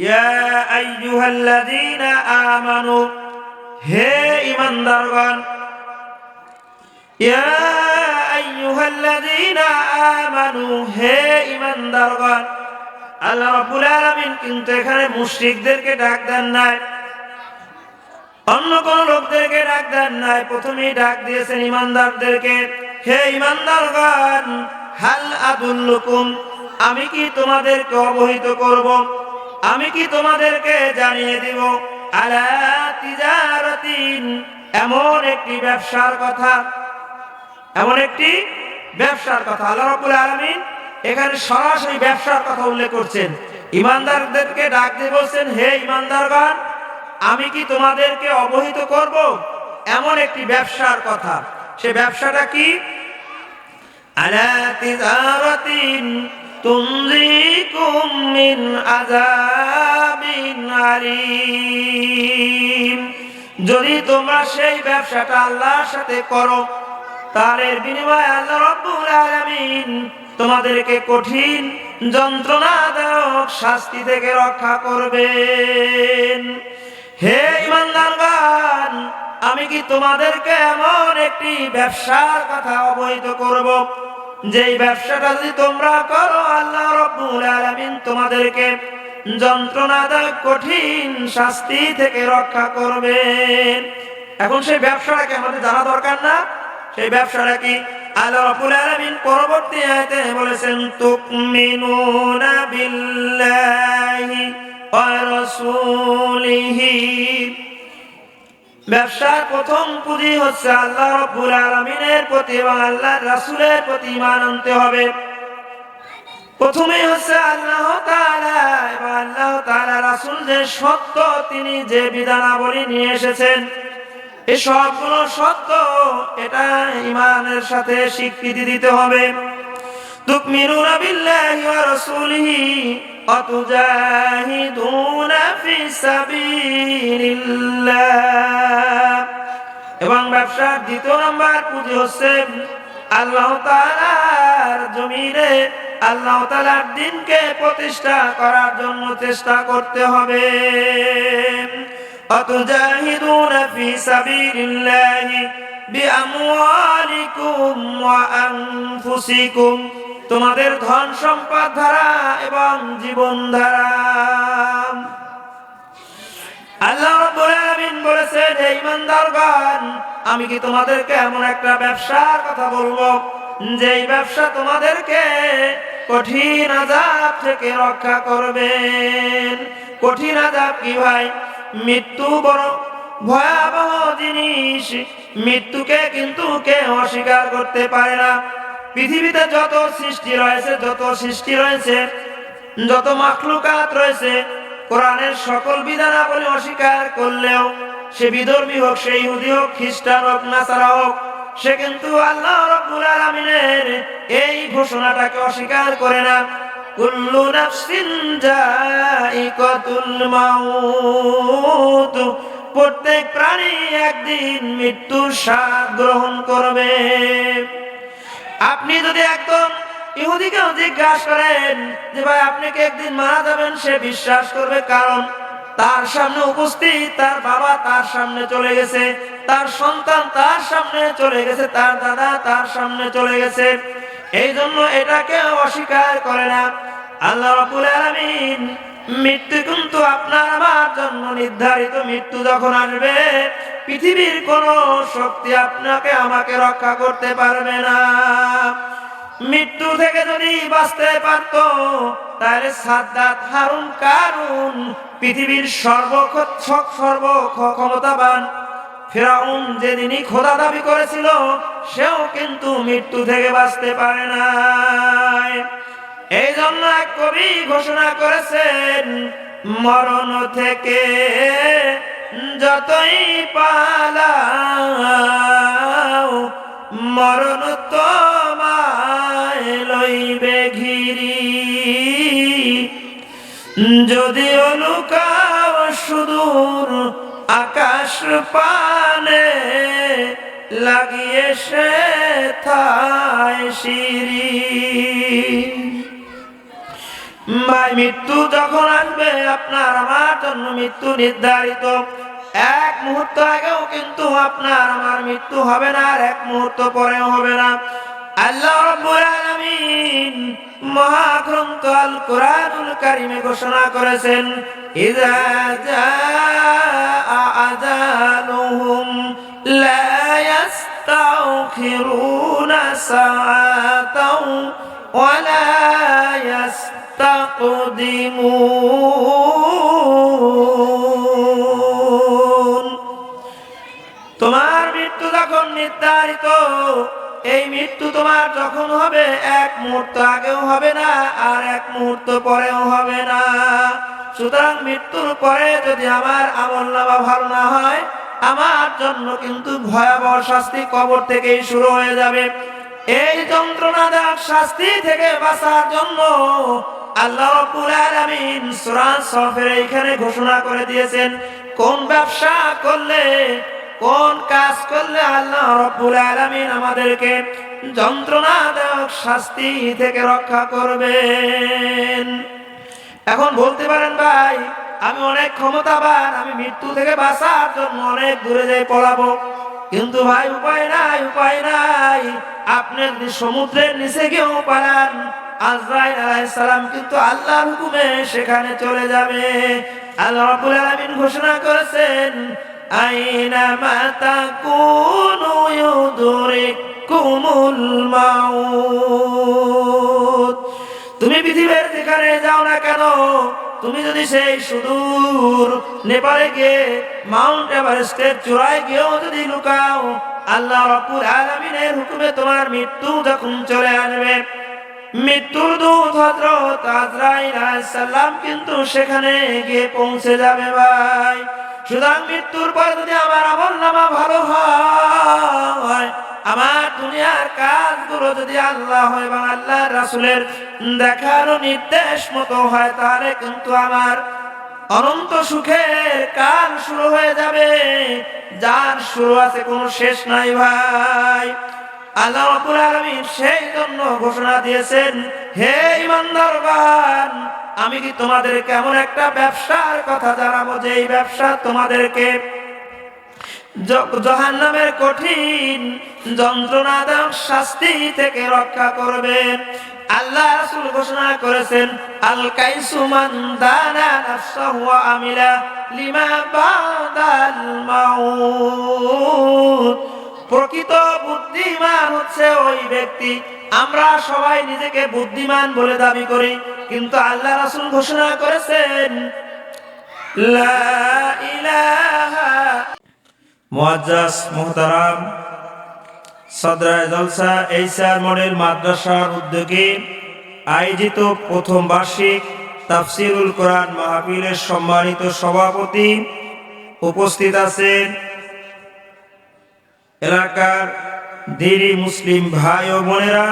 ইয়া আইয়ুহাল্লাযীনা আমানু, হে ঈমানদারগণ, ইয়া আইয়ুহাল্লাযীনা আমানু, হে ঈমানদারগণ। আল্লাহ রাব্বুল আলামিন কিন্তু এখানে মুশরিকদেরকে ডাক দেন নাই, অন্য কোন লোকদেরকে ডাক দেন নাই, প্রথমেই ডাক দিয়েছেন ঈমানদারদেরকে। হে ঈমানদারগণ, হাল আদুল্লুকুম, আমি কি তোমাদেরকে অবহিত করব, আমি কি তোমাদেরকে জানিয়ে দিব, আলা তিজারাতিন, এমন একটি ব্যবসার কথা, এমন একটি ব্যবসার কথা। আল্লাহ রাব্বুল আলামিন এখানে সরাসরি ব্যবসার কথা উল্লেখ করছেন। ঈমানদারদেরকে ডাক দিয়ে বলছেন, হে ঈমানদারগণ, আমি কি তোমাদেরকে অবহিত করব এমন একটি ব্যবসার কথা। সে ব্যবসাটা কি? আলা তিজারাতিন তুনজিকুম মিন আযাবিন আলীম, যদি তোমরা সেই ব্যবসাটা আল্লাহর সাথে করো, তার বিনিময়ে আল্লাহ রাব্বুল আলামিন তোমাদেরকে কঠিন যন্ত্রণাদায়ক শাস্তি থেকে রক্ষা করবেন। হে ঈমানদারগণ, আমি কি তোমাদেরকে এমন একটি ব্যবসার কথা অবহিত করব, যেই ব্যবসাটা যদি তোমরা করো, আল্লাহ রাব্বুল আলামিন তোমাদেরকে যন্ত্রণাদায়ক কঠিন শাস্তি থেকে রক্ষা করবেন। এখন সেই ব্যবসাটাকে আমাদের জানা দরকার না? সেই ব্যবসাটা কি? আল্লাহ রাব্বুল আলামিন পরবর্তী আয়াতে বলেছেন, তুমিনুনা বিল্লাহি ওয়া রাসূলিহি, ব্যবসার প্রথম পুঁজি হচ্ছে আল্লাহ রাব্বুল আলামিনের প্রতি এবং আল্লাহর রাসূলের প্রতি ঈমান আনতে হবে। প্রথমেই হচ্ছে আল্লাহ তাআলা এবং আল্লাহ তাআলা রাসূল যে সত্য, তিনি যে বিধানাবলী নিয়ে এসেছেন, এই সবগুলো সত্য, এটা ঈমানের সাথে স্বীকৃতি দিতে হবে। তুমিনুনা বিল্লাহি ওয়া রাসূলিহি ওয়া তুজাহিদুনা ফি সাবিলিল্লাহ। এবং ব্যবসার দ্বিতীয় নাম্বার পুঁজি হচ্ছে আল্লাহ তাআলার জমিনে আল্লাহ তাআলার দ্বীনকে প্রতিষ্ঠা করার জন্য চেষ্টা করতে হবে। অতুজাহিদুনা ফি সাবিলিল্লাহি বিআমওয়ালিকুম ওয়া আনফুসিকুম, তোমাদের ধন সম্পদ দ্বারা এবং জীবন দ্বারা। আল্লাহ রাব্বুল আলামিন বলেছেন, হে ঈমানদারগণ, আমি কি তোমাদেরকে এমন একটা ব্যবসার কথা বলবো, যেই ব্যবসা তোমাদেরকে কঠিন আযাব থেকে রক্ষা করবেন। কঠিন আযাব কি ভাই? মৃত্যু বড় ভয়াবহ জিনিস, মৃত্যুকে কিন্তু কেউ অস্বীকার করতে পারে না। পৃথিবীতে যত সৃষ্টি রয়েছে, যত মাখলুকাত রয়েছে, কোরআনের সকল বিধানাবলী অস্বীকার করলেও, সে বিধর্মী হোক, সে ইহুদি হোক, খ্রিস্টান হোক, নাসারা হোক, সে কিন্তু আল্লাহ রাব্বুল আলামিনের এই ঘোষণাটাকে অস্বীকার করে না। কুল্লু নাফসিন যায়িকাতুল মাউত, প্রত্যেক প্রাণী একদিন মৃত্যুর স্বাদ গ্রহণ করবে। আপনি যদি একদম ইহুদিকেও জিজ্ঞাসা করেন যে ভাই আপনি কি একদিন মারা যাবেন, সে বিশ্বাস করবে, কারণ তার সামনে উপস্থিত, তার বাবা তার সামনে চলে গেছে, তার সন্তান তার সামনে চলে গেছে, তার দাদা তার সামনে চলে গেছে। এই জন্য এটাকে অস্বীকার করে না। আল্লাহ রাব্বুল আলামিন মৃত্যু কিন্তু আপনার আমার জন্য নির্ধারিত। মৃত্যু যখন আসবে, পৃথিবীর কোন শক্তি আপনাকে আমাকে রক্ষা করতে পারবে না। মৃত্যু থেকে যদি বাঁচতে পারত, তাহলে সাদ্দাত, হারুন, কারুন, পৃথিবীর সর্বক্ষমতাবান ফিরাউন, যেদিনই খোদা দাবি করেছিল, সেও কিন্তু মৃত্যু থেকে বাঁচতে পারে না। এই জন্য এক কবি ঘোষণা করেছেন, মরণ থেকে যতই পালাও, মরণ তোমায় লইবে ঘিরি, যদিও লুকাও সুদূর আকাশ পানে, লাগিয়ে সে থায় শিরি। ভাই মৃত্যু যখন আসবে আপনার আমার জন্য মৃত্যু নির্ধারিত। এক মুহূর্ত আগেও কিন্তু আপনার আমার মৃত্যু হবে না, আর এক মুহূর্ত পরেও হবে না। আল্লাহ রাব্বুল আলামিন মহাগ্রন্থ আল কোরআনুল কারীমে ঘোষণা করেছেন, ইযা জাআ আযালুহুম লা ইস্তাখিরুনা সাআতাও ওয়া লা ইস্তাকদিমুন। তোমার মৃত্যু যখন নির্ধারিত, এই মৃত্যু তোমার যখন হবে এক মুহূর্ত আগেও হবে না, আর এক মুহূর্ত পরেও হবে না। সুতরাং মৃত্যুর পরে যদি আমার আমলনামা ভালো না হয়, আমার জন্য কিন্তু ভয়াবহ শাস্তি কবর থেকেই শুরু হয়ে যাবে। এই যন্ত্রণাদায়ক শাস্তি থেকে বাঁচার জন্য আল্লাহ রাব্বুল আলামিন সূরা সফের এইখানে ঘোষণা করে দিয়েছেন, কোন ব্যবসা করলে, কোন কাজ করলে আল্লাহ রাব্বুল আলামিন আমাদেরকে যন্ত্রণাদায়ক শাস্তি থেকে রক্ষা করবেন। এখন বলতে পারেন, ভাই আমি অনেক ক্ষমতাবান, আমি মৃত্যু থেকে বাঁচার জন্য অনেক দূরে যাই পলাবো। কিন্তু ভাই উপায় নাই, উপায় নাই। আপনি যদি সমুদ্রের নিচে গিয়েও পালান, আজরাইল আলাইহিস সালাম কিন্তু আল্লাহর হুকুমে সেখানে চলে যাবে। আল্লাহ রাব্বুল আলামিন ঘোষণা করেছেন, আইনামা তাকুনু ইউদরিকুমুল মাউত। তুমি পৃথিবীর যেখানে যাও না কেন, তুমি যদি সেই সুদূর নেপালে গিয়ে মাউন্ট এভারেস্টের চূড়ায় গিয়েও যদি লুকাও, আল্লাহ রাব্বুল আলামিনের হুকুমে তোমার মৃত্যু যখন চলে আসবে, মৃত্যুর দূত হযরত আজরাইল আলাইহিস সালাম কিন্তু সেখানে গিয়ে পৌঁছে যাবে। ভাই সুতরাং মৃত্যুর পর যদি আমার আমলনামা ভালো হয়, আমার দুনিয়ার কাজগুলো যদি আল্লাহ এবং আল্লাহর রাসূলের দেখানো নির্দেশ মতো হয়, তাহলে কিন্তু আমার অনন্ত সুখের কাল শুরু হয়ে যাবে, যার শুরু আছে কোনো শেষ নাই। ভাই আল্লাহ রাব্বুল আলামিন সেই জন্য ঘোষণা দিয়েছেন, হে ঈমানদারগণ, আমি কি তোমাদেরকে এমন একটা ব্যবসার কথা জানাবো যে এই ব্যবসা তোমাদেরকে জাহান্নামের কঠিন যন্ত্রণাদায়ক শাস্তি থেকে রক্ষা করবে। আল্লাহ রাসূল ঘোষণা করেছেন, আল কাইসু মান দানা নাফসাহু ওয়া আমিলা লিমা বাদাল মাউত। প্রকৃত বুদ্ধিমান হচ্ছে ওই ব্যক্তি, আমরা সবাই নিজেকে বুদ্ধিমান বলে দাবি করি, কিন্তু আল্লাহ রাসূল ঘোষণা করেছেন, লা ইলাহা। মুআজ্জাজ মুহতারাম, সদরে জলসা এইচআর মডেল মাদ্রাসার উদ্যোগে আয়োজিত প্রথম বার্ষিক তাফসিরুল কোরআন মাহফিলের সম্মানিত সভাপতি উপস্থিত আছেন এলাকার দিনী মুসলিম ভাই ও বোনেরা।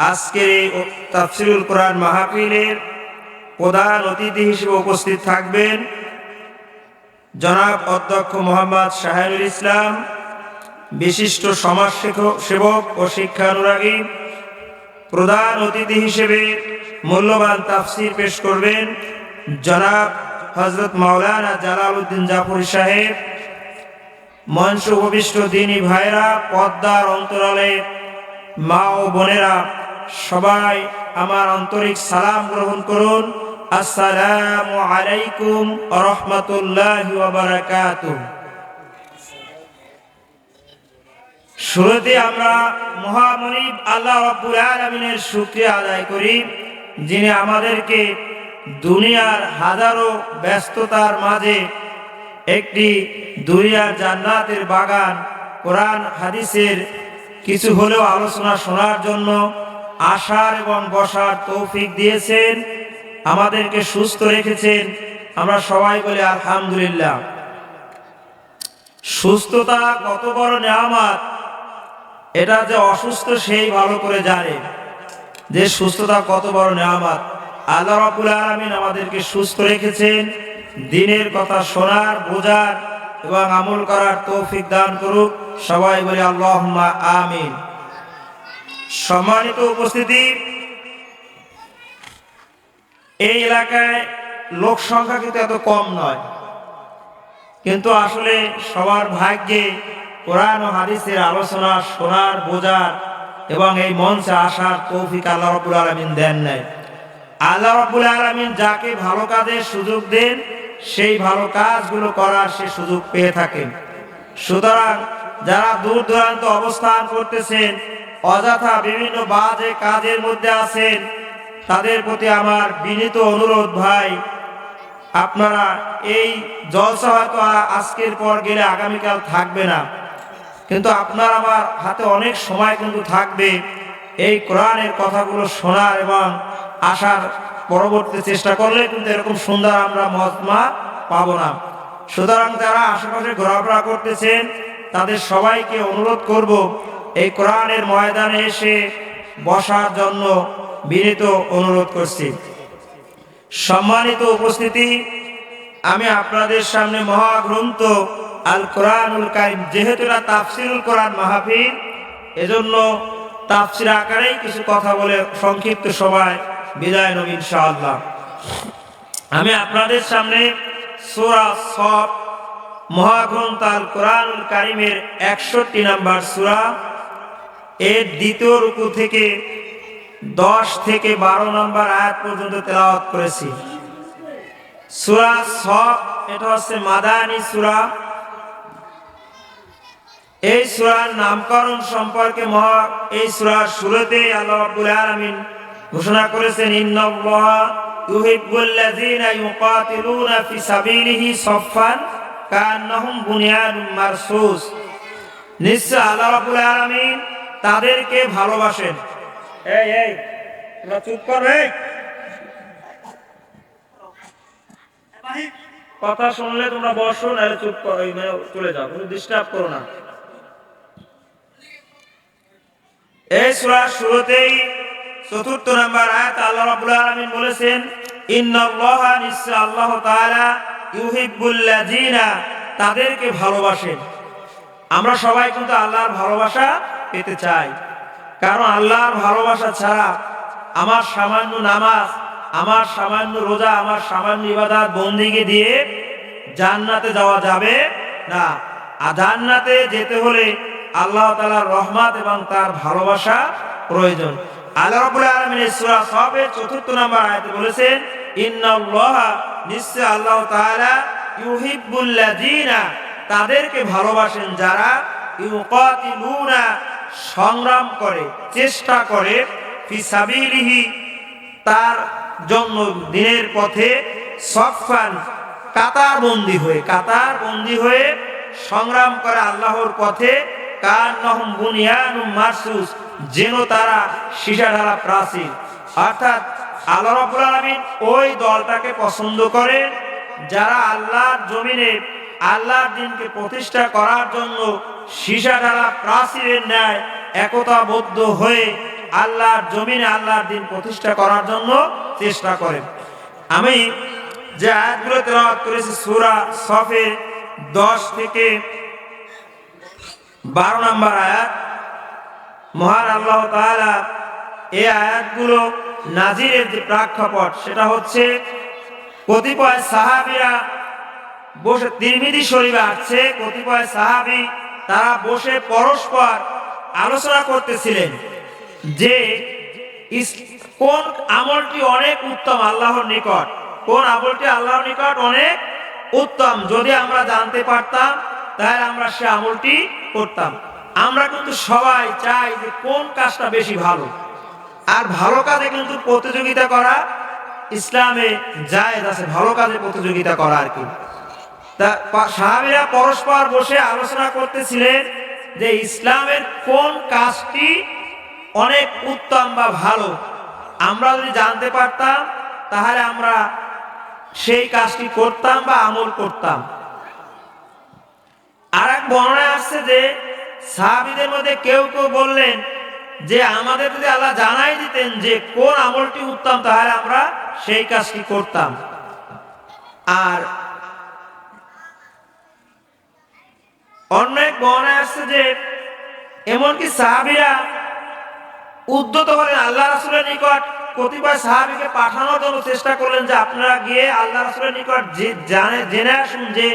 আজকের এই তাফসিরুল কোরআন মাহফিলের প্রধান অতিথি হিসেবে উপস্থিত থাকবেন জনাব অধ্যক্ষ মোহাম্মদ শাহিনুল ইসলাম, বিশিষ্ট সমাজ সেবক ও শিক্ষানুরাগী। প্রধান অতিথি হিসেবে মূল্যবান তাফসির পেশ করবেন জনাব হযরত মাওলানা জালালউদ্দিন জাফরি সাহেব। মঞ্চ উপবিষ্ট দিনী ভাইরা, পর্দার অন্তরালে মা ও বোনেরা, সবাই আমার আন্তরিক সালাম গ্রহণ করুন। আসসালামু আলাইকুম ওয়া রাহমাতুল্লাহি ওয়া বারাকাতুহু। শুরুতে আমরা মহামনিব আল্লাহ রাব্বুল আলামিনের শুকরিয়া আদায় করি, যিনি আমাদেরকে দুনিয়ার হাজারো ব্যস্ততার মাঝে একটি দুনিয়ার জান্নাতের বাগান, কোরআন হাদিসের কিছু হলেও আলোচনা শোনার জন্য আসার এবং বসার তৌফিক দিয়েছেন, আমাদেরকে সুস্থ রেখেছেন। আমরা সবাই বলি আলহামদুলিল্লাহ। সুস্থতা কত বড় নেয়ামত, এটা যে অসুস্থ সেই ভালো করে জানে যে সুস্থতা কত বড় নেয়ামত। আল্লাহ রাব্বুল আলামিন আমাদেরকে সুস্থ রেখেছেন, দ্বীনের কথা শোনার, বোঝার এবং আমল করার তৌফিক দান করুক। সবাই বলি আল্লাহুম্মা আমিন। সম্মানিত উপস্থিতি, এই এলাকায় লোক সংখ্যা কিন্তু এত কম নয়, কিন্তু আসলে সবার ভাগ্যে কোরআন ও হাদিসের আলোচনা শোনার, বোঝার এবং এই মঞ্চে আসার তৌফিক আল্লাহ রাব্বুল আলামিন দেন নাই। আল্লাহ রাব্বুল আলামিন যাকে ভালো কাজের সুযোগ দেন, সেই ভালো কাজগুলো করার সে সুযোগ পেয়ে থাকেন। সুতরাং যারা দূর দূরান্ত অবস্থান করতেছেন, অযথা বিভিন্ন বাজে কাজের মধ্যে আছেন, তাদের প্রতি আমার বিনীত অনুরোধ, ভাই আপনারা এই জলসা হয়তো আজকের পর গেলে আগামীকাল থাকবে না, কিন্তু আপনার আমার হাতে অনেক সময় কিন্তু থাকবে এই কোরআনের কথাগুলো শোনার এবং আসার পরবর্তী চেষ্টা করলে কিন্তু এরকম সুন্দর আমরা মজমা পাবো না। সুতরাং যারা আশেপাশে ঘোরাফেরা করতেছেন তাদের সবাইকে অনুরোধ করব এই কোরআনের ময়দানে এসে বসার জন্য বিনীত অনুরোধ করছি। সম্মানিত উপস্থিতি, আমি আপনাদের সামনে মহাগ্রন্থ আল কোরআনুল কারীম, যেহেতু এটা তাফসিরুল কোরআন মাহফিল, এজন্য তাফসির আকারেই কিছু কথা বলে সংক্ষিপ্ত সময় বিদায় নেব ইনশাআল্লাহ। আমি আপনাদের সামনে সূরা সফ, মহাগ্রন্থ আল কোরআনুল কারীমের 61 নম্বর সূরা, এর দ্বিতীয় রুকু থেকে 10 থেকে 12 নম্বর আয়াত পর্যন্ত তেলাওয়াত করেছি। সূরা সফ এটা হচ্ছে মাদানী সূরা। এই সূরার নামকরণ সম্পর্কে এই সূরার শুরুতে আল্লাহ রাব্বুল আলামিন ঘোষণা করেছেন, ইন্নাল্লাহা ইউহিব্বুল লাযীনা ইউকাতিলুনা ফি সাবিলিহি সাফফান কান্নাহুম বুনিয়ানুম মারসুস। নিশ্চয় আল্লাহ রাব্বুল আলামিন তাদেরকে ভালোবাসেন। এই তোমরা চুপ করবে, কথা শুনলে তোমরা বসো, নাহলে চুপ করো, চলে যাও, কোনো ডিস্টার্ব করো না। এই সূরার শুরুতেই 4 নম্বর আয়াত আল্লাহ রাব্বুল আলামিন বলেছেন, ইন্নাল্লাহা, নিশ্চয় আল্লাহ তাআলা, ইউহিব্বুল লাযীনা, তাদেরকে ভালোবাসেন। আমরা সবাই কিন্তু আল্লাহর ভালোবাসা পেতে চাই, কারণ আল্লাহর ভালোবাসা ছাড়া আমার সামান্য নামাজ, আমার সামান্য রোজা, আমার সামান্য ইবাদত বন্দেগী দিয়ে জান্নাতে যাওয়া যাবে না। আর জান্নাতে যেতে হলে আল্লাহ তাআলার রহমত এবং তার ভালোবাসা প্রয়োজন। আল্লাহ রাব্বুল আলামিন সূরা সফের 4 নম্বর আয়াতে বলেছেন, ইন্নাল্লাহা, নিশ্চয় আল্লাহ তাআলা, ইউহিব্বুল লাযীনা, তাদেরকে ভালোবাসেন যারা ইউকাতিলুনা, সংগ্রাম করে, চেষ্টা করে, ফি সাবিলিহি, তার জন্য দিনের পথে, সাফফান, কাতারবন্দি হয়ে সংগ্রাম করে আল্লাহর পথে, কান্নাহুম বুনিয়ানুম মারসুস, যেন তারা সীসাঢালা প্রাচীর। অর্থাৎ আল্লাহ রাব্বুল আলামিন ওই দলটাকে পছন্দ করে যারা আল্লাহর জমিনে আল্লাহর দ্বীনকে প্রতিষ্ঠা করার জন্য সীসাঢালা প্রাচীরের ন্যায় একতাবদ্ধ হয়ে আল্লাহর জমিনে আল্লাহর দ্বীন প্রতিষ্ঠা করার জন্য চেষ্টা করেন। আমি যে আয়াতগুলো তেলাওয়াত করেছি সূরা সফের 10 থেকে 12 নম্বর আয়াত, মহান আল্লাহ তাআলা এই আয়াতগুলো নাজিরের যে প্রেক্ষাপট, সেটা হচ্ছে কতিপয় সাহাবীরা বসে, তিরমিজি শরীফে আছে, কতিপয় সাহাবী তারা বসে পরস্পর আলোচনা করতেছিলেন যে কোন আমলটি অনেক উত্তম আল্লাহর নিকট, কোন আমলটি আল্লাহর নিকট অনেক উত্তম। যদি আমরা জানতে পারতাম তাহলে আমরা সে আমলটি করতাম। আমরা কিন্তু সবাই চাই যে কোন কাজটা বেশি ভালো, আর ভালো কাজে কিন্তু প্রতিযোগিতা করা ইসলামে জায়েজ আছে, ভালো কাজে প্রতিযোগিতা করা আর কি। তা সাহাবীরা পরস্পর বসে আলোচনা করতেছিলেন যে ইসলামের কোন কাজটি অনেক উত্তম বা ভালো। আমরা যদি জানতে পারতাম তাহলে আমরা সেই কাজটি করতাম বা আমল করতাম। আর এক বর্ণনায় আসছে যে সাহাবীদের মধ্যে কেউ কেউ বললেন যে আমাদের যদি আল্লাহ জানাই দিতেন যে কোন আমলটি উত্তম, তাহলে আমরা সেই কাজটি করতাম। আর অনেক বর্ণনায় আসছে যে এমনকি সাহাবীরা উদ্যত হলেন আল্লাহ রাসূলের নিকট কতিপয় সাহাবীকে পাঠানোর জন্য চেষ্টা করলেন যে আপনারা গিয়ে আল্লাহ রাসূলের নিকট জেনে আসুন যে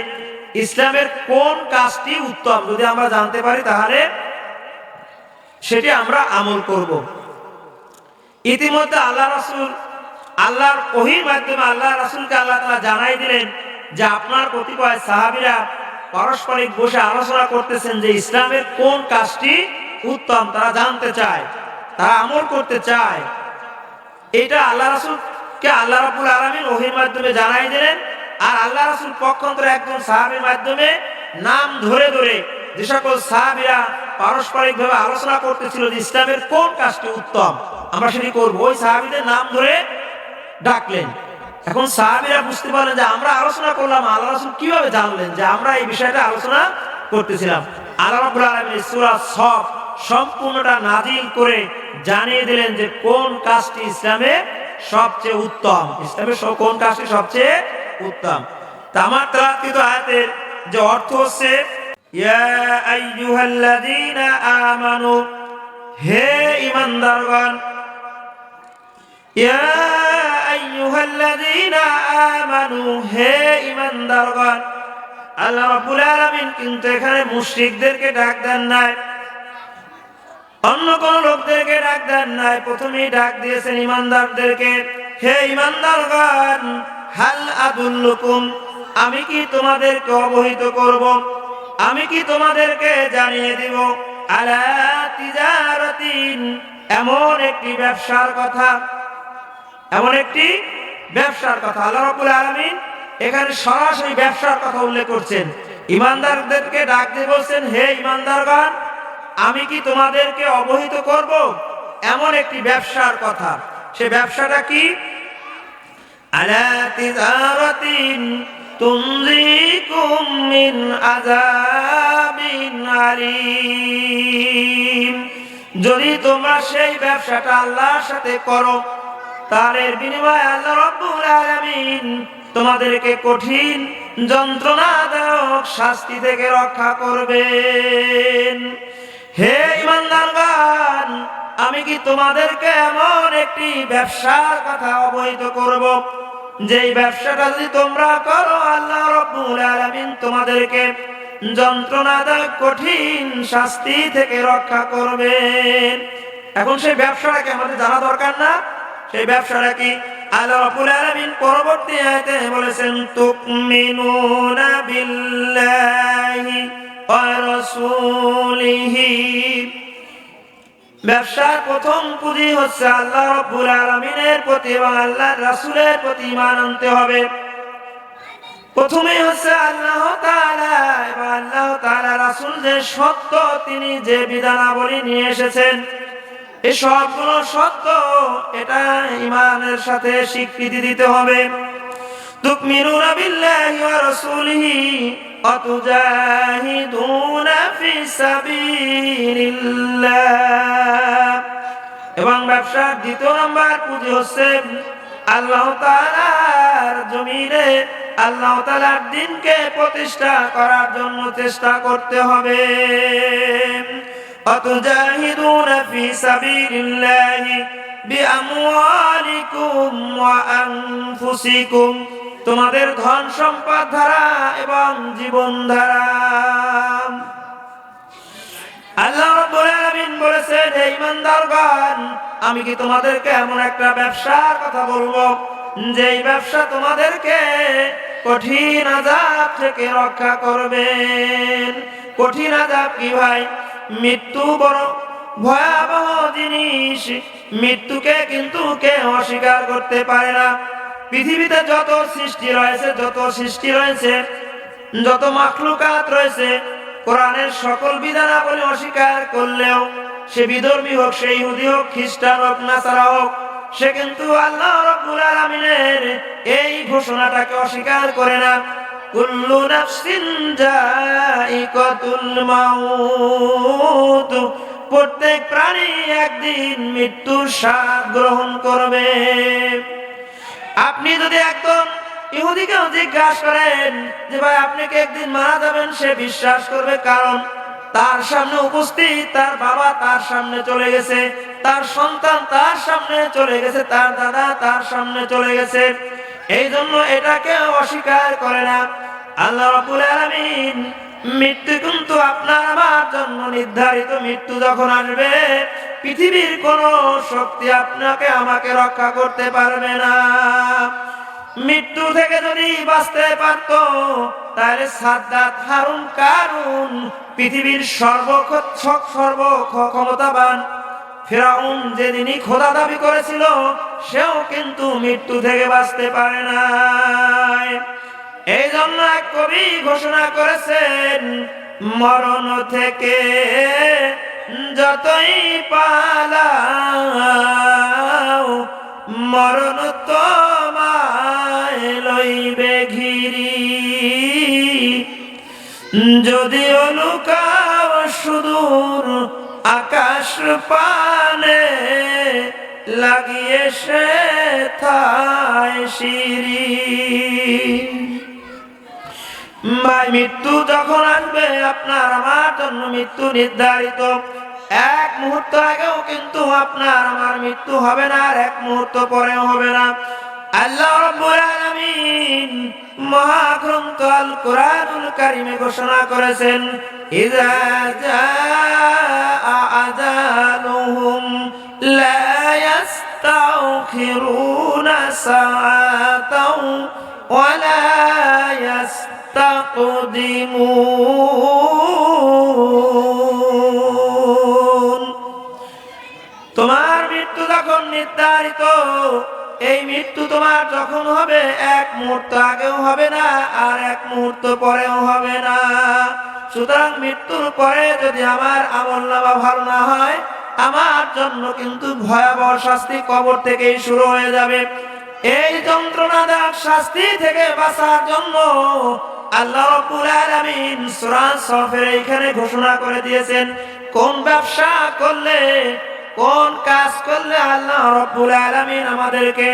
ইসলামের কোন কাজটি উত্তম, যদি আমরা জানতে পারি তাহলে সেটি আমরা আমল করব। ইতিমধ্যে আল্লাহ রাসূল আল্লাহর ওহীর মাধ্যমে আল্লাহ রাসূলকে আল্লাহ তাআলা জানাই দিলেন যে আপনার কতিপয় সাহাবীরা পারস্পরিক বসে আলোচনা করতেছেন যে ইসলামের কোন কাজটি উত্তম, তারা জানতে চায়, তারা আমল করতে চায়। এটা আল্লাহ রাসূলকে আল্লাহ রাব্বুল আলামিন ওহীর মাধ্যমে জানাই দিলেন। আর আল্লাহ রাসূল পক্ষান্তরে একজন সাহাবীর মাধ্যমে নাম ধরে ধরে যে সকল সাহাবীরা পারস্পরিকভাবে আলোচনা করতেছিল যে ইসলামের কোন কাজটি উত্তম, আমরা সেটি করব, ওই সাহাবীদের নাম ধরে ডাকলেন। এখন সাহাবীরা বুঝতে পারলেন যে আমরা আলোচনা করলাম, আল্লাহ রাসূল কিভাবে জানলেন যে আমরা এই বিষয়টা আলোচনা করতেছিলাম। আল্লাহ রাব্বুল আলামিন সূরা সফ সম্পূর্ণটা নাজিল করে জানিয়ে দিলেন যে কোন কাজটি ইসলামে সবচেয়ে উত্তম, ইসলামের কোন কাজটি সবচেয়ে উত্তম। তা আমার তেলাওয়াতকৃত আয়াতের যে অর্থ হচ্ছে ইয়া আইয়ুহাল্লাযীনা আমানু, হে ঈমানদারগণ, ইয়া আইয়ুহাল্লাযীনা আমানু, হে ঈমানদারগণ। আল্লাহ রাব্বুল আলামিন কিন্তু এখানে মুশরিকদেরকে ডাক দেন নাই, অন্য কোন লোকদেরকে ডাক দেন নাই, প্রথমেই ডাক দিয়েছেন ঈমানদারদেরকে। হে ঈমানদারগণ, হাল আদুল্লুকুম, আমি কি তোমাদেরকে অবহিত করব, আমি কি তোমাদেরকে জানিয়ে দিব, আলা তিজারাতিন, এমন একটি ব্যবসার কথা, এমন একটি ব্যবসার কথা। আল্লাহ রাব্বুল আলামিন এখানে সরাসরি ব্যবসার কথা উল্লেখ করছেন। ঈমানদারদেরকে ডাক দিয়ে বলছেন, হে ঈমানদারগণ, আমি কি তোমাদেরকে অবহিত করব এমন একটি ব্যবসার কথা। সে ব্যবসাটা কি? আলা তিজারাতিন তুনজিকুম মিন আযাবিন আলীম, যদি তোমরা সেই ব্যবসাটা আল্লাহর সাথে করো, তার বিনিময়ে আল্লাহ রাব্বুল আলামিন তোমাদেরকে কঠিন যন্ত্রণাদায়ক শাস্তি থেকে রক্ষা করবেন। হে ঈমানদারগণ, আমি কি তোমাদেরকে এমন একটি ব্যবসার কথা অবহিত করব, যেই ব্যবসাটা যদি তোমরা করো আল্লাহ রাব্বুল আলামিন তোমাদেরকে যন্ত্রণাদায়ক কঠিন শাস্তি থেকে রক্ষা করবেন। এখন সেই ব্যবসাটাকে আমাদের জানা দরকার না? সেই ব্যবসাটা কি? আল্লাহ রাব্বুল আলামিন পরবর্তী আয়াতে বলেছেন, তুমিনুনা বিল্লাহি ওয়া রাসূলিহি, ব্যবসার প্রথম পুঁজি হচ্ছে আল্লাহ রাব্বুল আলামিনের প্রতি এবং আল্লাহর রাসূলের প্রতি ঈমান আনতে হবে। প্রথমেই হচ্ছে আল্লাহ তাআলা এবং আল্লাহ তাআলা রাসূল যে সত্য, তিনি যে বিধানাবলী নিয়ে এসেছেন, এই সবগুলো সত্য, এটা ঈমানের সাথে স্বীকৃতি দিতে হবে। তুমিনুনা বিল্লাহি ওয়া রাসূলিহি ওয়া তুজাহিদুনা ফি সাবিলিল্লাহ, এবং ব্যবসার দ্বিতীয় নম্বর পুঁজি হচ্ছে আল্লাহ তাআলার জমিনে আল্লাহ তাআলার দ্বীনকে প্রতিষ্ঠা করার জন্য চেষ্টা করতে হবে। অতুজাহিদুনা ফি সাবিলিল্লাহি বিআমওয়ালিকুম ওয়া আনফুসিকুম, তোমাদের ধন সম্পদ দ্বারা এবং জীবন দ্বারা। আল্লাহ রাব্বুল আলামিন বলেছেন, হে ঈমানদারগণ, আমি কি তোমাদেরকে এমন একটা ব্যবসার কথা বলবো, যেই ব্যবসা তোমাদেরকে কঠিন আযাব থেকে রক্ষা করবেন। কঠিন আযাব কি ভাই? মৃত্যু বড় ভয়াবহ জিনিস, মৃত্যুকে কিন্তু কেউ অস্বীকার করতে পারে না। পৃথিবীতে যত সৃষ্টি রয়েছে, যত মাখলুকাত রয়েছে, কোরআনের সকল বিধানাবলী অস্বীকার করলেও, সে বিধর্মী হোক, সে ইহুদি হোক, খ্রিস্টান হোক, নাসারা হোক, সে কিন্তু আল্লাহ রাব্বুল আলামিনের এই ঘোষণাটাকে অস্বীকার করে না। কুল্লু নাফসিন যায়িকাতুল মাউত, প্রত্যেক প্রাণী একদিন মৃত্যুর স্বাদ গ্রহণ করবে। আপনি যদি একদম ইহুদিকেও জিজ্ঞাসা করেন যে ভাই আপনি কি একদিন মারা যাবেন, সে বিশ্বাস করবে, কারণ তার সামনে উপস্থিত, তার বাবা তার সামনে চলে গেছে, তার সন্তান তার সামনে চলে গেছে, তার দাদা তার সামনে চলে গেছে। এই জন্য এটাকে অস্বীকার করে না। আল্লাহ রাব্বুল আলামিন মৃত্যু কিন্তু আপনার আমার জন্য নির্ধারিত। মৃত্যু যখন আসবে পৃথিবীর কোন শক্তি আপনাকে আমাকে রক্ষা করতে পারবে না। মৃত্যু থেকে যদি বাঁচতে পারত তাহলে সাদ্দাত, হারুন, কারুন, পৃথিবীর সর্বক্ষমতাবান ফিরাউন যেদিনই খোদা দাবি করেছিল সেও কিন্তু মৃত্যু থেকে বাঁচতে পারে না। এই জন্য এক কবি ঘোষণা করেছেন, মরণ থেকে যতই পালাও মরণ তোমায় লইবে ঘিরি, যদিও লুকাও সুদূর আকাশ পানে লাগিয়ে সে থায় সিঁড়ি। ভাই, মৃত্যু যখন আসবে আপনার আমার জন্য মৃত্যু নির্ধারিত। এক মুহূর্ত আগেও কিন্তু আপনার আমার মৃত্যু হবে না, আর এক মুহূর্ত পরেও হবে না। আল্লাহ রাব্বুল আলামিন মহাগ্রন্থ আল কুরআনুল কারীমে ঘোষণা করেছেন, ইযা জাআ আজালুহুম লা ইস্তাখিরুনা সাআতাও ওয়া লা ইস্তাকদিমুন। তোমার মৃত্যু যখন নির্ধারিত, এই মৃত্যু তোমার যখন হবে এক মুহূর্ত আগেও হবে না, আর এক মুহূর্ত পরেও হবে না। সুতরাং মৃত্যুর পরে যদি আমার আমলনামা ভালো না হয়, আমার জন্য কিন্তু ভয়াবহ শাস্তি কবর থেকেই শুরু হয়ে যাবে। এই যন্ত্রণাদায়ক শাস্তি থেকে বাঁচার জন্য আল্লাহ রাব্বুল আলামিন সূরা সফের এইখানে ঘোষণা করে দিয়েছেন, কোন ব্যবসা করলে, কোন কাজ করলে আল্লাহ রাব্বুল আলামিন আমাদেরকে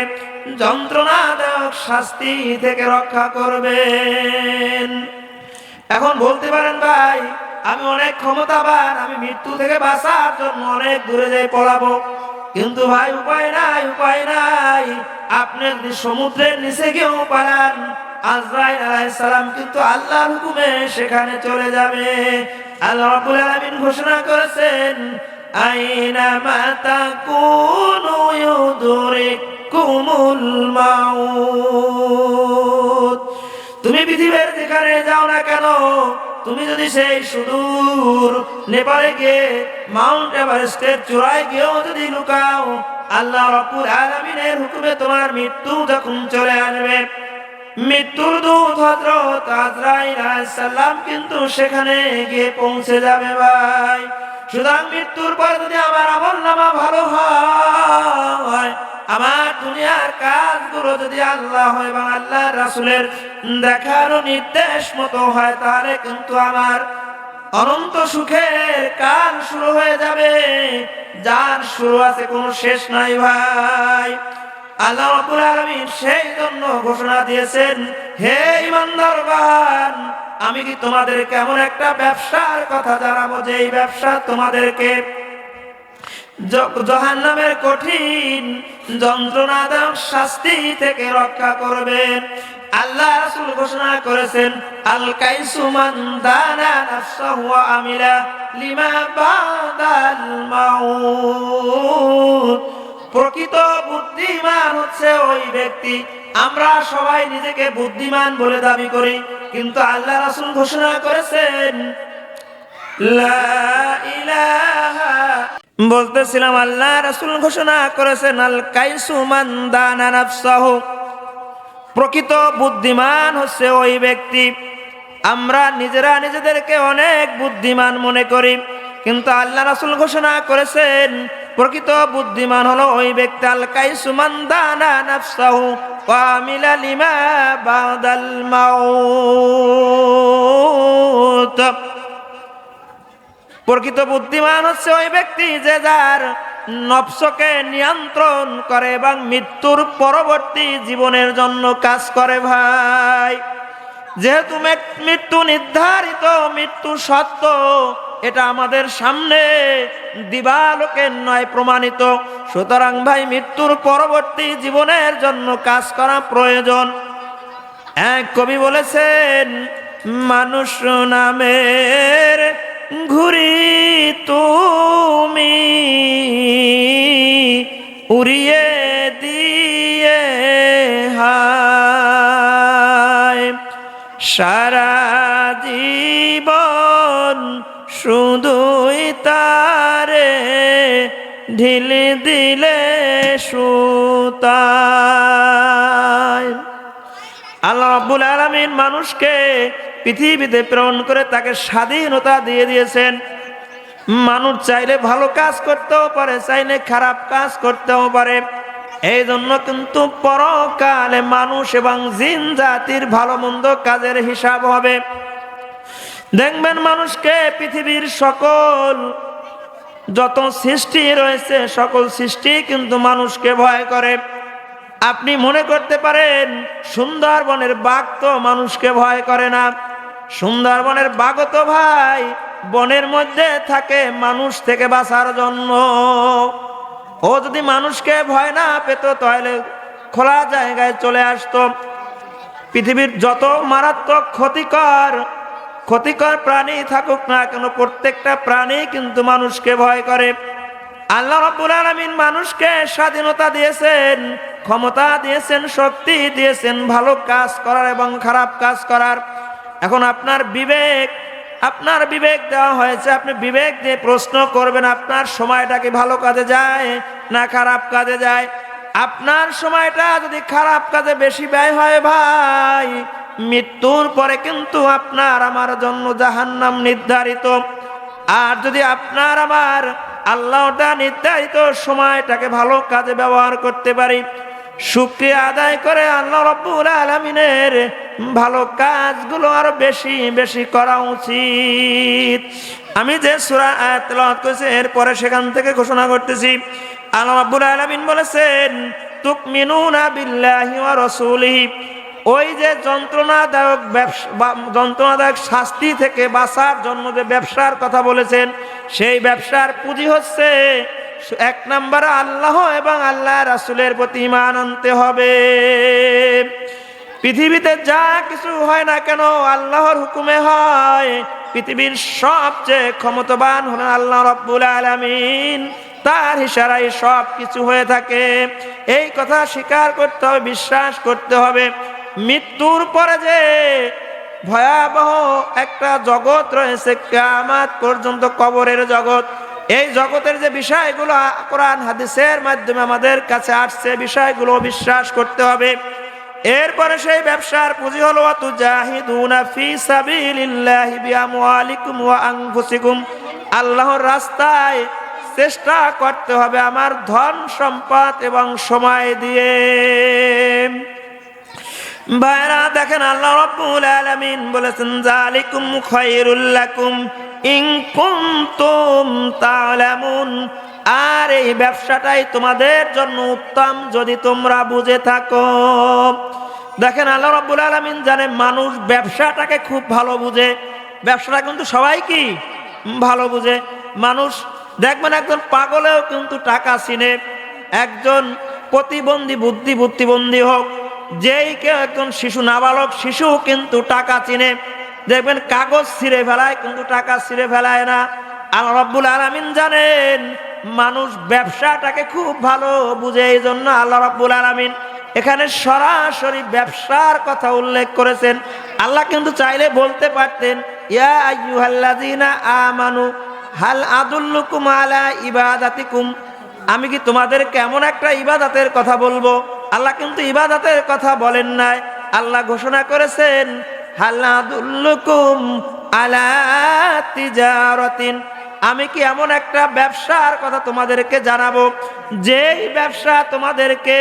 যন্ত্রণাদায়ক শাস্তি থেকে রক্ষা করবেন। এখন বলতে পারেন, ভাই আমি অনেক ক্ষমতাবান, আমি মৃত্যু থেকে বাঁচার জন্য অনেক দূরে যাই পলাবো। কিন্তু ভাই উপায় নাই, উপায় নাই। আপনি যদি সমুদ্রের নিচে গিয়েও পালান, আজরাইল আলাইহিস সালাম কিন্তু আল্লাহর হুকুমে সেখানে চলে যাবে। আল্লাহ রাব্বুল আলামিন ঘোষণা করেছেন, আইনামা তাকুনু ইউদরিকুমুল মাউত। তুমি পৃথিবীর যেখানে যাও না কেন, তুমি যদি সেই সুদূর নেপালে গিয়ে মাউন্ট এভারেস্টের চূড়ায় গিয়েও যদি লুকাও, আল্লাহ রাব্বুল আলামিনের হুকুমে তোমার মৃত্যু যখন চলে আসবে, মৃত্যুর দূত হযরত আজরাইল আলাইহিস সালাম কিন্তু সেখানে গিয়ে পৌঁছে যাবে। ভাই, সুতরাং মৃত্যুর পর যদি আমার আমলনামা ভালো হয়, আমার দুনিয়ার কাজগুলো যদি আল্লাহ এবং আল্লাহর রাসূলের দেখানো নির্দেশ মতো হয়, তাহলে কিন্তু আমার অনন্ত সুখের কাল শুরু হয়ে যাবে, যার শুরু আছে কোনো শেষ নাই। ভাই, আল্লাহ রাব্বুল আলামিন সেই জন্য ঘোষণা দিয়েছেন, হে ঈমানদারগণ, আমি কি তোমাদেরকে এমন একটা ব্যবসার কথা জানাবো যে এই ব্যবসা তোমাদেরকে জাহান্নামের কঠিন যন্ত্রণাদায়ক শাস্তি থেকে রক্ষা করবে। আল্লাহ রাসূল ঘোষণা করেছেন, আল কাইসু মান দানা নাফসাহু ওয়া আমিলা লিমা বাদাল মাউত। প্রকৃত বুদ্ধিমান হচ্ছে ওই ব্যক্তি, আমরা সবাই নিজেকে বুদ্ধিমান বলে দাবি করি, কিন্তু আল্লাহ রাসূল ঘোষণা করেছেন, লা ইলাহা, বলতেছিলাম আল্লাহ রাসূল ঘোষণা করেছেন, আল কাইসু মান দানা নাফসাহু। প্রকৃত বুদ্ধিমান হচ্ছে ওই ব্যক্তি, আমরা নিজেরা নিজেদেরকে অনেক বুদ্ধিমান মনে করি, কিন্তু আল্লাহ রাসূল ঘোষণা করেছেন প্রকৃত বুদ্ধিমান হলো ওই ব্যক্তি, আল কাইসু মান দানা নাফসাহু ওয়া আমিলা লিমা বাদাল মাউত। প্রকৃত বুদ্ধিমান হচ্ছে ওই ব্যক্তি যে যার নফসকে নিয়ন্ত্রণ করে এবং মৃত্যুর পরবর্তী জীবনের জন্য কাজ করে। ভাই, যেহেতু মৃত্যু নির্ধারিত, মৃত্যু সত্য, এটা আমাদের সামনে দিবালোকের নয় প্রমাণিত। সুতরাং ভাই, মৃত্যুর পরবর্তী জীবনের জন্য কাজ করা প্রয়োজন। এক কবি বলেছেন, মানুষ নামের ঘুরি তুমি উড়িয়ে দিয়ে হায়, সারা জীবন শুধুই তারে ঢিলে দিলে সুতায়। আল্লাহ রাব্বুল আলামিন মানুষকে পৃথিবীতে প্রেরণ করে তাকে স্বাধীনতা দিয়ে দিয়েছেন। মানুষ চাইলে ভালো কাজ করতেও পারে, চাইলে খারাপ কাজ করতেও পারে। এই জন্য কিন্তু পরকালে মানুষ এবং জিন জাতির ভালো মন্দ কাজের হিসাব হবে। দেখবেন মানুষকে পৃথিবীর সকল যত সৃষ্টি রয়েছে সকল সৃষ্টি কিন্তু মানুষকে ভয় করে। আপনি মনে করতে পারেন সুন্দরবনের বাঘ তো মানুষকে ভয় করে না। সুন্দরবনের বাঘ তো ভাই বনের মধ্যে থাকে মানুষ থেকে বাঁচার জন্য। ও যদি মানুষকে ভয় না পেত তাহলে খোলা জায়গায় চলে আসতো। পৃথিবীর যত মারাত্মক ক্ষতিকর প্রাণী থাকুক না কেন, প্রত্যেকটা প্রাণী কিন্তু মানুষকে ভয় করে। আল্লাহ রাব্বুল আলামিন মানুষকে স্বাধীনতা দিয়েছেন, ক্ষমতা দিয়েছেন, শক্তি দিয়েছেন ভালো কাজ করার এবং খারাপ কাজ করার। এখন আপনার বিবেক দেওয়া হয়েছে, আপনি বিবেক দিয়ে প্রশ্ন করবেন আপনার সময়টা কি ভালো কাজে যায় না খারাপ কাজে যায়। আপনার সময়টা যদি খারাপ কাজে বেশি ব্যয় হয় ভাই, মৃত্যুর পরে কিন্তু আপনার আমার জন্য জাহান্নাম নির্ধারিত। আর যদি আপনার আমার আল্লাহটা নির্ধারিত সময়টাকে ভালো কাজে ব্যবহার করতে পারি, শুকরিয়া আদায় করে আল্লাহ রাব্বুল আলামিনের ভালো কাজগুলো আরো বেশি বেশি করা উচিত। আমি যে সূরা আয়াত তেলাওয়াত করেছি এরপরে সেখান থেকে ঘোষণা করতেছি, আল্লাহ রাব্বুল আলামিন বলেছেন, তুকমিনুনা বিল্লাহি ওয়া রাসূলিহি। ওই যে যন্ত্রণাদায়ক শাস্তি থেকে বাঁচার জন্য যে ব্যবসার কথা বলেছেন, সেই ব্যবসার পুঁজি হচ্ছে এক নম্বরে আল্লাহ এবং আল্লাহ রাসূলের প্রতি ঈমান আনতে হবে। পৃথিবীতে যা কিছু হয় না কেন আল্লাহর হুকুমে হয়। পৃথিবীর সবচেয়ে ক্ষমতাবান হলেন আল্লাহ রাব্বুল আলামিন, তার ইশারায় সব কিছু হয়ে থাকে। এই কথা স্বীকার করতে হবে, বিশ্বাস করতে হবে। মৃত্যুর পরে যে ভয়াবহ একটা জগৎ রয়েছে কিয়ামত পর্যন্ত, কবরের জগৎ, এই জগতের যে বিষয়গুলো কোরআন হাদিসের মাধ্যমে আমাদের কাছে আসছে, বিষয়গুলো বিশ্বাস করতে হবে। এরপরে সেই ব্যবসার পুঁজি হলো তুজাহিদুনা ফি সাবিলিল্লাহি বিআমওয়ালিকুম ওয়া আনফুসিকুম। আল্লাহর রাস্তায় চেষ্টা করতে হবে আমার ধন সম্পদ এবং সময় দিয়ে। ভাইরা দেখেন, আল্লাহ রাব্বুল আলামিন বলেছেন, যালিকুম খায়রুল লাকুম ইন কুনতুম তা'লামুন। আর এই ব্যবসাটাই তোমাদের জন্য উত্তম যদি তোমরা বুঝে থাকো। দেখেন, আল্লাহ রাব্বুল আলামিন জানে মানুষ ব্যবসাটাকে খুব ভালো বুঝে। ব্যবসাটা কিন্তু সবাই কি ভালো বুঝে। মানুষ দেখবেন একজন পাগলেও কিন্তু টাকা চিনে, একজন বুদ্ধিবন্দী হোক, যেই কেউ একজন শিশু, নাবালক শিশু কিন্তু টাকা চিনে। দেখবেন কাগজ ছিঁড়ে ফেলায় কিন্তু টাকা ছিঁড়ে ফেলায় না। আল্লাহ রাব্বুল আলামিন জানেন মানুষ ব্যবসাটাকে খুব ভালো বুঝে। এই জন্য আল্লাহ রাব্বুল আলামিন এখানে সরাসরি ব্যবসার কথা উল্লেখ করেছেন। আল্লাহ কিন্তু চাইলে বলতে পারতেন, ইয়া আইয়ুহাল্লাযীনা আমানু হাল আদুল্লুকুম আলা ইবাদাতিকুম। আমি কি তোমাদের কেমন একটা ইবাদতের কথা বলবো? আল্লাহ কিন্তু ইবাদতের কথা বলেন নাই। আল্লাহ ঘোষণা করেছেন, হাল আদুল্লুকুম আলা তিজারাতিন। আমি কি এমন একটা ব্যবসার কথা তোমাদেরকে জানাবো, যেই ব্যবসা তোমাদেরকে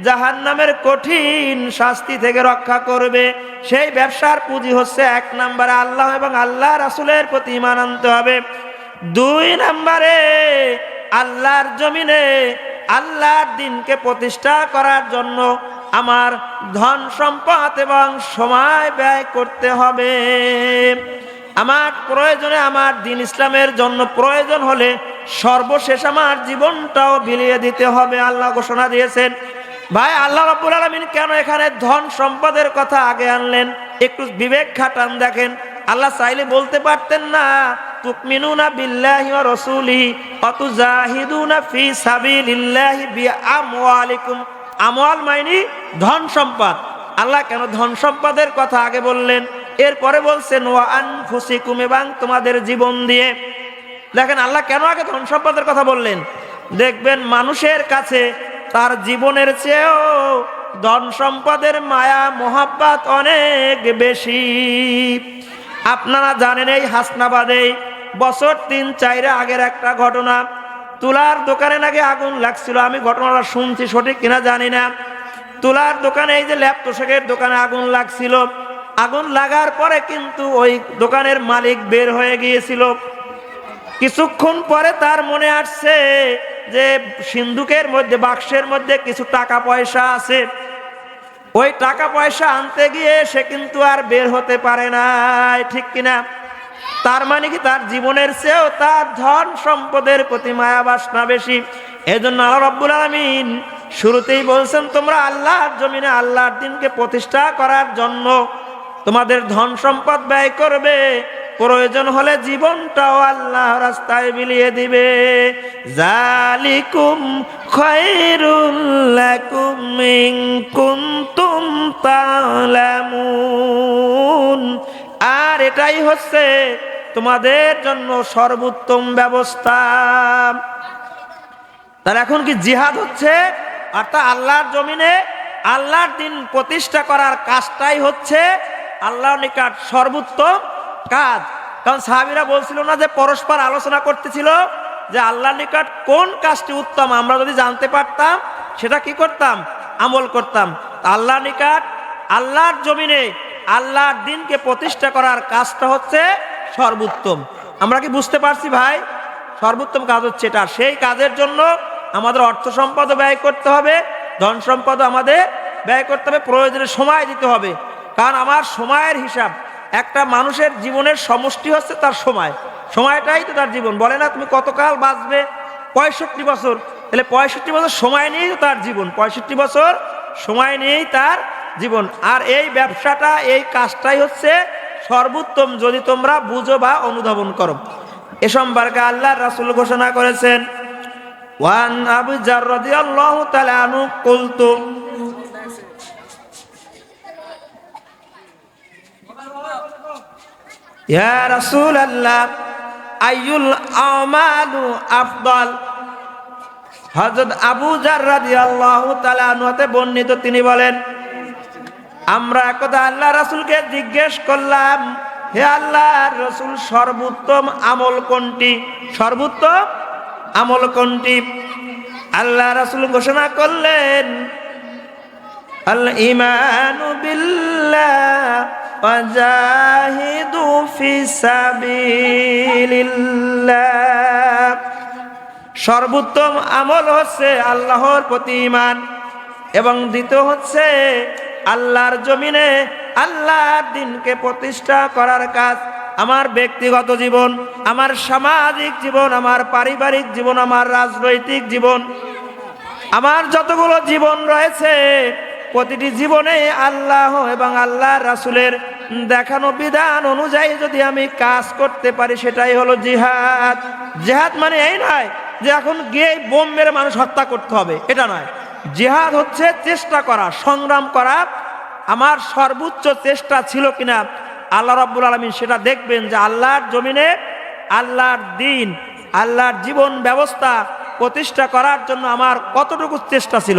জাহান্নামের কঠিন শাস্তি থেকে রক্ষা করবে। সেই ব্যবসার পুঁজি হচ্ছে এক নম্বরে আল্লাহ এবং আল্লাহ রাসূলের প্রতি ঈমান আনতে হবে। দুই নম্বরে আল্লাহর জমিনে আল্লাহর দ্বীনকে প্রতিষ্ঠা করার জন্য আমার ধন সম্পদ এবং সময় ব্যয় করতে হবে। আমার প্রয়োজনে, আমার দিন ইসলামের জন্য প্রয়োজন হলে সর্বশেষ আমার জীবনটাও বিলিয়ে দিতে হবে, আল্লাহ ঘোষণা দিয়েছেন। ভাই, আল্লাহ রাব্বুল আলামিন কেন এখানে ধন সম্পদের কথা আগে আনলেন? একটু বিবেক খাটান, দেখেন। আল্লাহ চাইলে বলতে পারতেন না তুমিনুনা বিল্লাহি ওয়া রাসূলিহি ওয়া তুজাহিদুনা ফি সাবিলিল্লাহি বিআমওয়ালিকুম। আমওয়াল মানে ধন সম্পদ। আল্লাহ কেন ধন সম্পদের কথা আগে বললেন? এরপরে বলছেন ওয়া আনফুসিকুম, এবং তোমাদের জীবন দিয়ে। দেখেন আল্লাহ কেন আগে ধন সম্পদের কথা বললেন? দেখবেন মানুষের কাছে তার জীবনের চেয়েও ধন সম্পদের মায়া মোহাব্বত অনেক বেশি। আপনারা জানেন এই হাসনাবাদে বছর 3-4 আগের একটা ঘটনা। তুলার দোকানে নাকি আগুন লাগছিল। আমি ঘটনাটা শুনছি, সঠিক কিনা জানি না। তুলার দোকানে, এই যে ল্যাপ তোষকের দোকানে আগুন লাগছিল। আগুন লাগার পরে কিন্তু ওই দোকানের মালিক বের হয়ে গিয়েছিল। কিছুক্ষণ পরে তার মনে আসছে যে সিন্ধুকের মধ্যে, বাক্সের মধ্যে কিছু টাকা পয়সা আছে। ওই টাকা পয়সা আনতে গিয়ে সে কিন্তু আর বের হতে পারে না, ঠিক কিনা? তার মানে কি তার জীবনের চেয়েও তার ধন সম্পদের প্রতি মায়া বাসনা বেশি। এজন্য আল্লাহ রাব্বুল আলামিন শুরুতেই বলছেন তোমরা আল্লাহর জমিনে আল্লাহর দ্বীনকে প্রতিষ্ঠা করার জন্য তোমাদের ধন সম্পদ ব্যয় করবে, প্রয়োজন হলে জীবনটাও আল্লাহর রাস্তায় বিলিয়ে দিবে। যালিকুম খায়রুল লাকুম ইন কুনতুম তা'লামুন। আর এটাই হচ্ছে তোমাদের জন্য সর্বোত্তম ব্যবস্থা। তার এখন কি জিহাদ হচ্ছে, অর্থাৎ আল্লাহর জমিনে আল্লাহর দ্বীন প্রতিষ্ঠা করার কাজটাই হচ্ছে আল্লাহর নিকট সর্বোত্তম কাজ। কারণ সাহাবীরা বলছিল না যে পরস্পর আলোচনা করতেছিল যে আল্লাহর নিকট কোন কাজটি উত্তম, আমরা যদি জানতে পারতাম সেটা কি করতাম? আমল করতাম। আল্লাহর নিকট আল্লাহর জমিনে আল্লাহর দ্বীনকে প্রতিষ্ঠা করার কাজটা হচ্ছে সর্বোত্তম। আমরা কি বুঝতে পারছি ভাই? সর্বোত্তম কাজ হচ্ছে এটা। সেই কাজের জন্য আমাদের অর্থ সম্পদ ব্যয় করতে হবে, ধন সম্পদ আমাদের ব্যয় করতে হবে, প্রয়োজনে সময় দিতে হবে। কারণ আমার সময়ের হিসাব, একটা মানুষের জীবনের সমষ্টি হচ্ছে তার সময়। সময়টাই তো তার জীবন। বলে না তুমি কতকাল বাঁচবে? 65 বছর। তাহলে 65 বছর সময় নিয়েই তো তার জীবন। 65 বছর সময় নিয়েই তার জীবন। আর এই ব্যবসাটা, এই কাজটাই হচ্ছে সর্বোত্তম, যদি তোমরা বুঝো বা অনুধাবন করো। এ সম্পর্কে আল্লাহর রাসূল ঘোষণা করেছেন, ওয়ান আবু যার রাদিয়াল্লাহু তাআলা আনহু কুলতু, ইয়া রাসূলাল্লাহ আইয়ুল আমালু আফদাল। হযরত আবু যার রাদিয়াল্লাহু তাআলা আনহু হতে বর্ণিত, তিনি বলেন আমরা একদা আল্লাহ রাসূলকে জিজ্ঞেস করলাম, হে আল্লাহর রাসূল, সর্বোত্তম আমল কোনটি? সর্বোত্তম আমল কোনটি? আল্লাহ রাসূল ঘোষণা করলেন, আল ঈমানু বিল্লাহ ওয়া জাহিদু ফি সাবিলিল্লাহ। সর্বোত্তম আমল হচ্ছে আল্লাহর প্রতি ঈমান, এবং দ্বিতীয় হচ্ছে আল্লাহর জমিনে আল্লাহর দ্বীনকে প্রতিষ্ঠা করার কাজ। আমার ব্যক্তিগত জীবন, আমার সামাজিক জীবন, আমার পারিবারিক জীবন, আমার রাজনৈতিক জীবন, আমার যতগুলো জীবন রয়েছে, প্রতিটি জীবনে আল্লাহ এবং আল্লাহর রাসূলের দেখানো বিধান অনুযায়ী যদি আমি কাজ করতে পারি, সেটাই হলো জিহাদ। জিহাদ মানে এই নয় যে এখন গিয়ে বোম মেরে মানুষ হত্যা করতে হবে, এটা নয়। জিহাদ হচ্ছে চেষ্টা করা, সংগ্রাম করা। আমার সর্বোচ্চ চেষ্টা ছিল কিনা আল্লাহ রাব্বুল আলামিন সেটা দেখবেন, যে আল্লাহর জমিনে আল্লাহর দ্বীন, আল্লাহর জীবন ব্যবস্থা প্রতিষ্ঠা করার জন্য আমার কতটুকু চেষ্টা ছিল।